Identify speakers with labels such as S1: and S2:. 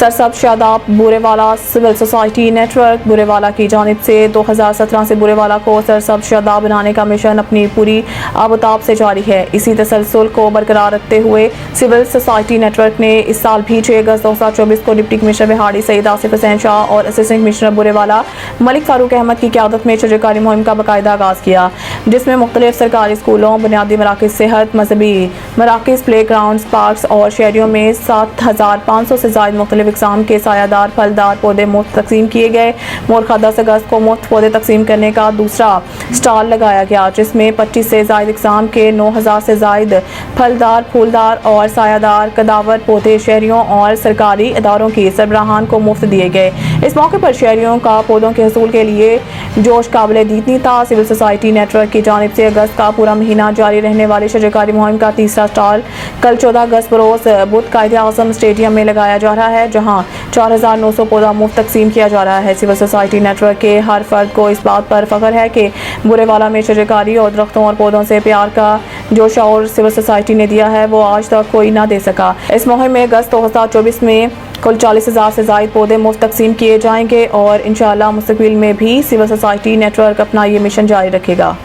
S1: सरसब्ज शादाब Burewala civil society network Burewala की जानिब से 2017 से बूरेवाला को सरसब्ज शादाब बनाने का मिशन अपनी पूरी आबोताब से जारी है। इसी तसलसल को बरकरार रखते हुए सिविल सोसाइटी नेटवर्क ने इस साल भी 6 अगस्त 2024 को डिप्टी कमिश्नर बिहाड़ी सईद आसिफ हुसैन शाह और असिस्टेंट कमिश्नर बूरेवाला मलिक फारूक अहमद की क़यादत में शजरकारी मुहिम का बाकायदा आगाज़ किया, जिसमें मुख्तलिफ सरकारी स्कूलों, बुनियादी मराकज़ सेहत, मजहबी मराकज़, प्ले ग्राउंड, पार्क्स और शहरियों में 7500 से ज़ायद मुख्तलिफ इक़साम के सायादार फलदार पौधे मुफ्त तकसीम किए गए। मोरखा 10 अगस्त को मुफ्त पौधे तकसीम करने का दूसरा स्टॉल लगाया गया, जिसमें 25 से ज़ायद इक़साम के 9000 से ज़ायद फलदार, फूलदार और सायादार कदावर पौधे शहरियों और सरकारी इदारों की सरबराहान को मुफ्त दिए गए। इस मौके पर शहरियों का पौधों के हसूल के लिए जोश काबिल दीदनी था। सिविल सोसाइटी नेटवर्क की जानिब से अगस्त का पूरा महीना जारी रहने वाली शजरकारी मुहिम का तीसरा स्टॉल कल 14 अगस्त बरोज़ बुध कायद-ए-आज़म स्टेडियम में लगाया जा रहा है, जहां 4900 पौधा मुफ्त तकसीम किया जा रहा है। सिविल सोसाइटी नेटवर्क के हर फर्द को इस बात पर फख्र है कि बूरेवाला में शजरकारी और दरख्तों और पौधों से प्यार का जो शऊर सिविल सोसाइटी ने दिया है वो आज तक कोई ना दे सका। इस मुहिम में अगस्त 2024 में कुल 40,000 से ज़ायद पौधे मुफ्त तकसीम किए जाएंगे और इंशाअल्लाह मुस्तक़बिल में भी सिविल सोसाइटी नेटवर्क अपना ये मिशन जारी रखेगा।